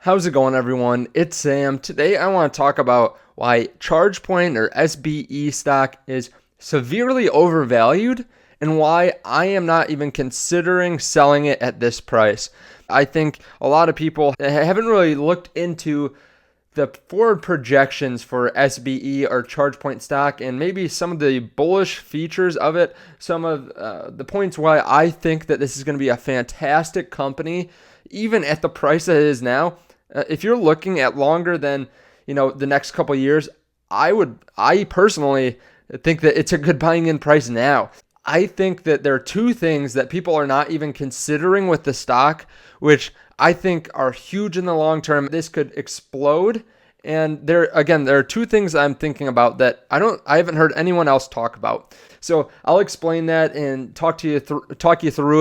How's it going, everyone? It's Sam. Today, I want to talk about why Chargepoint or SBE stock is severely overvalued and why I am not even considering selling it at this price. I think a lot of people haven't really looked into the forward projections for SBE or Chargepoint stock and maybe some of the bullish features of it, some of the points why I think that this is going to be a fantastic company, even at the price that it is now. If you're looking at longer than, the next couple of years, I personally think that it's a good buying in price now. I think that there are two things that people are not even considering with the stock, which I think are huge in the long term. This could explode. And there are two things I'm thinking about that I haven't heard anyone else talk about. So I'll explain that and talk you through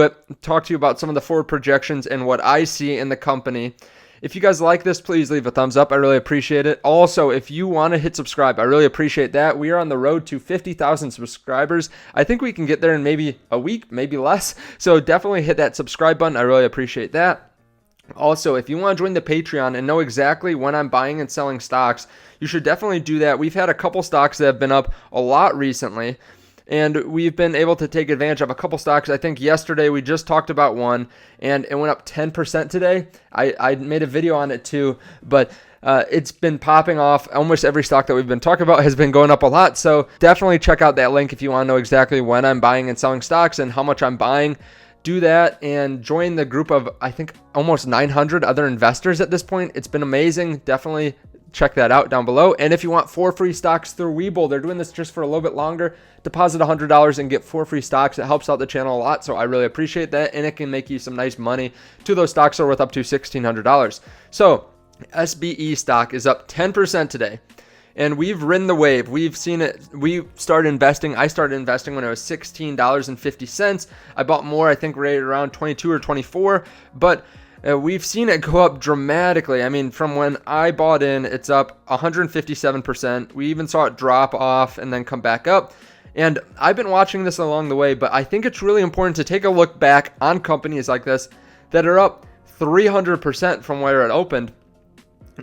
it, talk to you about some of the forward projections and what I see in the company. If you guys like this, please leave a thumbs up. I really appreciate it. Also, if you want to hit subscribe, I really appreciate that. We are on the road to 50,000 subscribers. I think we can get there in maybe a week, maybe less. So definitely hit that subscribe button. I really appreciate that. Also, if you want to join the Patreon and know exactly when I'm buying and selling stocks, you should definitely do that. We've had a couple stocks that have been up a lot recently, and we've been able to take advantage of a couple stocks. I think yesterday we just talked about one, and it went up 10% today. I made a video on it too, but it's been popping off. Almost every stock that we've been talking about has been going up a lot. So definitely check out that link if you want to know exactly when I'm buying and selling stocks and how much I'm buying. Do that and join the group of, I think, almost 900 other investors at this point. It's been amazing. Definitely check that out down below. And if you want 4 free stocks through WeBull, they're doing this just for a little bit longer. Deposit $100 and get 4 free stocks. It helps out the channel a lot, so I really appreciate that. And it can make you some nice money. 2 of those stocks are worth up to $1,600. So SBE stock is up 10% today. And we've ridden the wave. We've seen it. I started investing when it was $16.50. I bought more, I think, right around 22 or 24. But we've seen it go up dramatically. I mean, from when I bought in, it's up 157%. We even saw it drop off and then come back up. And I've been watching this along the way, but I think it's really important to take a look back on companies like this that are up 300% from where it opened,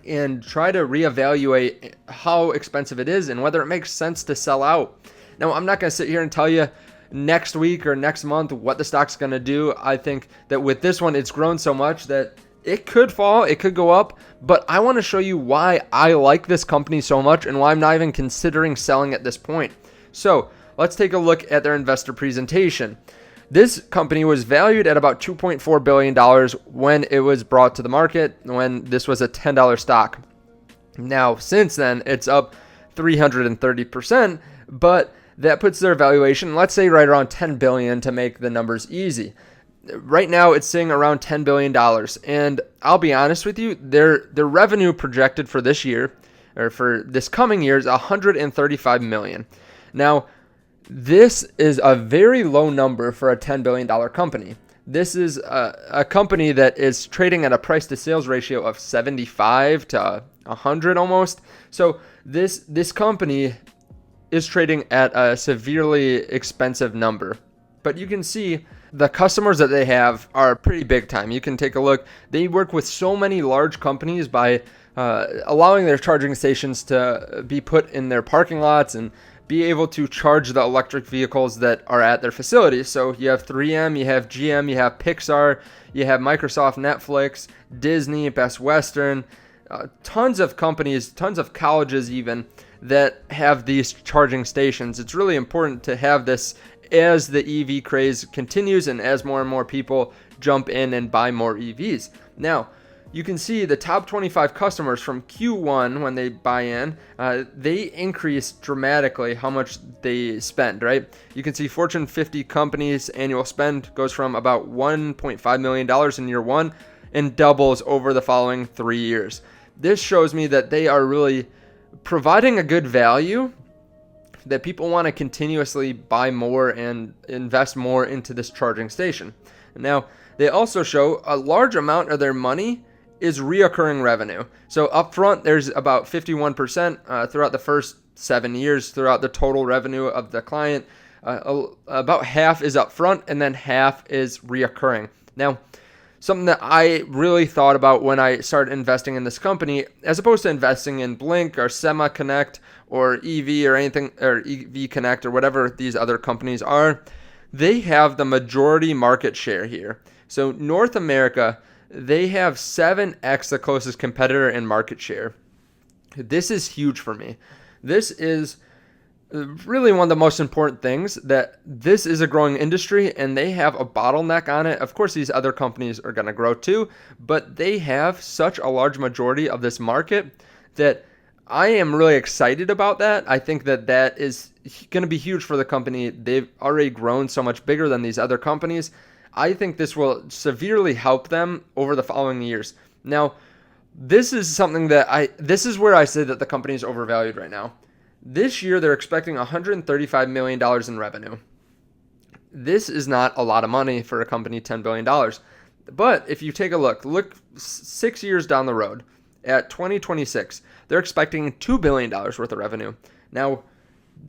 and try to reevaluate how expensive it is and whether it makes sense to sell out. Now, I'm not going to sit here and tell you next week or next month what the stock's going to do. I think that with this one, it's grown so much that it could fall, it could go up, but I want to show you why I like this company so much and why I'm not even considering selling at this point. So let's take a look at their investor presentation. This company was valued at about $2.4 billion when it was brought to the market, when this was a $10 stock. Now, since then, it's up 330%, but that puts their valuation, let's say, right around $10 billion to make the numbers easy. Right now, it's sitting around $10 billion, and I'll be honest with you, their revenue projected for this year, or for this coming year, is $135 million. Now, this is a very low number for a $10 billion company. This is a company that is trading at a price to sales ratio of 75 to 100 almost. So this company is trading at a severely expensive number. But you can see the customers that they have are pretty big time. You can take a look. They work with so many large companies by allowing their charging stations to be put in their parking lots and be able to charge the electric vehicles that are at their facilities. So you have 3M, you have GM, you have Pixar, you have Microsoft, Netflix, Disney, Best Western, tons of companies, tons of colleges even that have these charging stations. It's really important to have this as the EV craze continues and as more and more people jump in and buy more EVs. Now, you can see the top 25 customers from Q1 when they buy in, they increase dramatically how much they spend, right? You can see Fortune 50 companies' annual spend goes from about $1.5 million in year one and doubles over the following 3 years. This shows me that they are really providing a good value, that people want to continuously buy more and invest more into this charging station. Now, they also show a large amount of their money is reoccurring revenue. So upfront, there's about 51% throughout the first 7 years, throughout the total revenue of the client. About half is upfront, and then half is reoccurring. Now, something that I really thought about when I started investing in this company, as opposed to investing in Blink or SemaConnect or EV or anything, or EV Connect or whatever these other companies are. They have the majority market share here. So North America, they have 7x the closest competitor in market share. This is huge for me. This is really one of the most important things, that this is a growing industry and they have a bottleneck on it. Of course, these other companies are going to grow too, but they have such a large majority of this market that I am really excited about that. I think that that is going to be huge for the company. They've already grown so much bigger than these other companies. I think this will severely help them over the following years. Now, this is where I say that the company is overvalued right now. This year, they're expecting $135 million in revenue. This is not a lot of money for a company, $10 billion. But if you take a look 6 years down the road at 2026, they're expecting $2 billion worth of revenue. Now,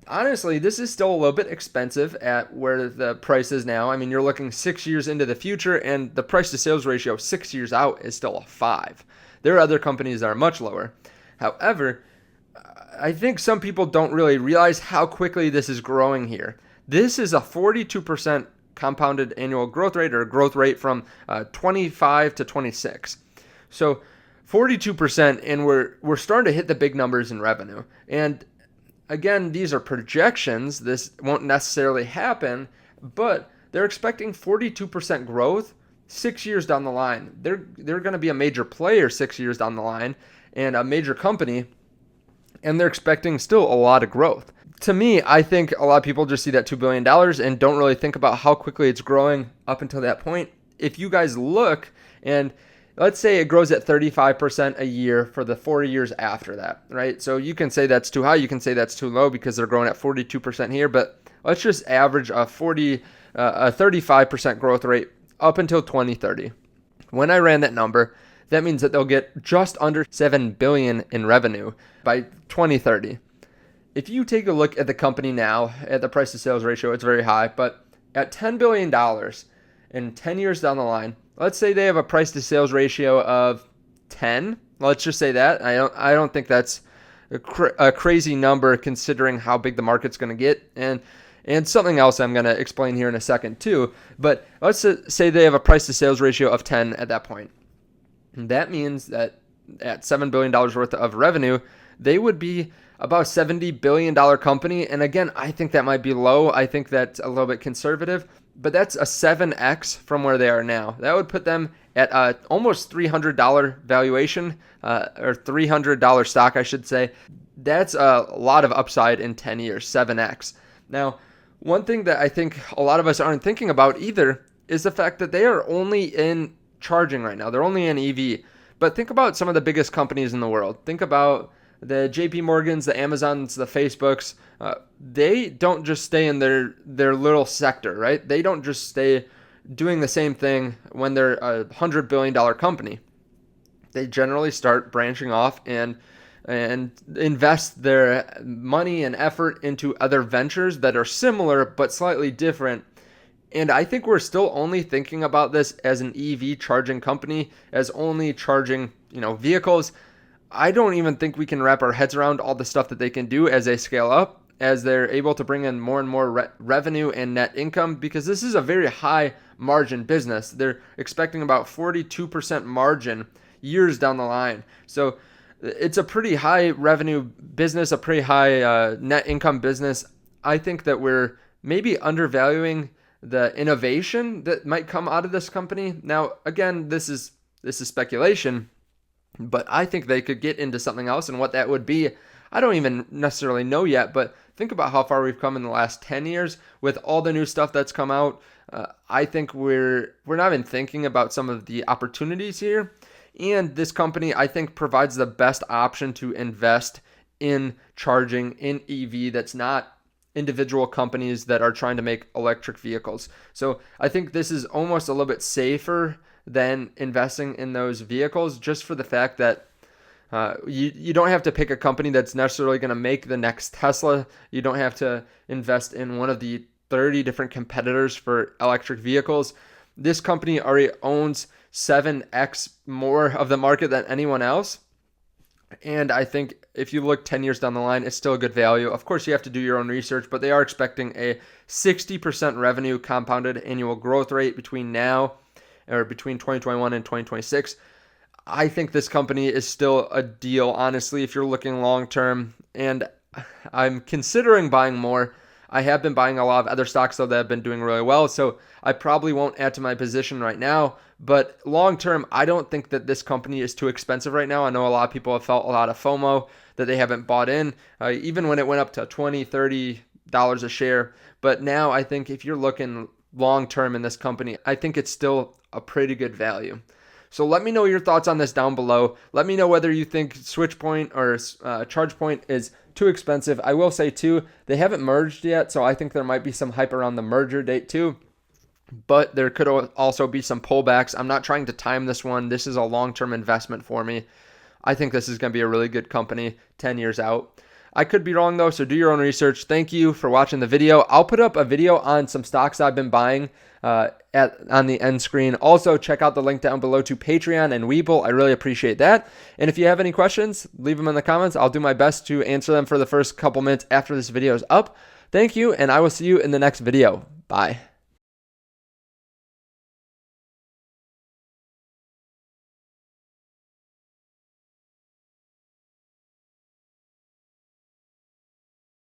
honestly, this is still a little bit expensive at where the price is now. I mean, you're looking 6 years into the future, and the price to sales ratio 6 years out is still a 5. There are other companies that are much lower. However, I think some people don't really realize how quickly this is growing here. This is a 42% compounded annual growth rate, or growth rate from 25 to 26. So 42%, and we're starting to hit the big numbers in revenue. And again, these are projections. This won't necessarily happen, but they're expecting 42% growth 6 years down the line. They're going to be a major player 6 years down the line, and a major company, and they're expecting still a lot of growth. To me, I think a lot of people just see that $2 billion and don't really think about how quickly it's growing up until that point. If you guys look, and let's say it grows at 35% a year for the 4 years after that, right? So you can say that's too high, you can say that's too low because they're growing at 42% here, but let's just average a 35% growth rate up until 2030. When I ran that number, that means that they'll get just under $7 billion in revenue by 2030. If you take a look at the company now, at the price to sales ratio, it's very high, but at $10 billion in 10 years down the line, let's say they have a price to sales ratio of 10. Let's just say that. I don't think that's a crazy number considering how big the market's going to get, and something else I'm going to explain here in a second too. But let's say they have a price to sales ratio of 10 at that point. That means that at $7 billion worth of revenue, they would be about $70 billion company. And again, I think that might be low. I think that's a little bit conservative, but that's a 7x from where they are now. That would put them at almost $300 valuation, or $300 stock, I should say. That's a lot of upside in 10 years, 7x. Now, one thing that I think a lot of us aren't thinking about either is the fact that they are only in charging right now. They're only in EV. But think about some of the biggest companies in the world. Think about the JP Morgans, the Amazons, the Facebooks. They don't just stay in their little sector, right? They don't just stay doing the same thing when they're a $100 billion company. They generally start branching off and invest their money and effort into other ventures that are similar but slightly different. And I think we're still only thinking about this as an EV charging company, as only charging, vehicles. I don't even think we can wrap our heads around all the stuff that they can do as they scale up, as they're able to bring in more and more revenue and net income, because this is a very high margin business. They're expecting about 42% margin years down the line. So it's a pretty high revenue business, a pretty high net income business. I think that we're maybe undervaluing the innovation that might come out of this company. Now, again, this is speculation, but I think they could get into something else, and what that would be, I don't even necessarily know yet, but think about how far we've come in the last 10 years with all the new stuff that's come out. I think we're not even thinking about some of the opportunities here, and this company, I think, provides the best option to invest in charging in EV that's not individual companies that are trying to make electric vehicles. So I think this is almost a little bit safer than investing in those vehicles, just for the fact that you don't have to pick a company that's necessarily going to make the next Tesla. You don't have to invest in one of the 30 different competitors for electric vehicles. This company already owns 7x more of the market than anyone else. And I think if you look 10 years down the line, it's still a good value. Of course, you have to do your own research, but they are expecting a 60% revenue compounded annual growth rate between 2021 and 2026. I think this company is still a deal, honestly, if you're looking long term. And I'm considering buying more. I have been buying a lot of other stocks, though, that have been doing really well. So I probably won't add to my position right now. But long term, I don't think that this company is too expensive right now. I know a lot of people have felt a lot of FOMO that they haven't bought in, even when it went up to $20, $30 a share. But now I think if you're looking long term in this company, I think it's still a pretty good value. So let me know your thoughts on this down below. Let me know whether you think Switchpoint or Chargepoint is too expensive. I will say too, they haven't merged yet, so I think there might be some hype around the merger date too. But there could also be some pullbacks. I'm not trying to time this one. This is a long-term investment for me. I think this is going to be a really good company 10 years out. I could be wrong though, so do your own research. Thank you for watching the video. I'll put up a video on some stocks I've been buying on the end screen. Also, check out the link down below to Patreon and WeBull. I really appreciate that. And if you have any questions, leave them in the comments. I'll do my best to answer them for the first couple minutes after this video is up. Thank you, and I will see you in the next video. Bye.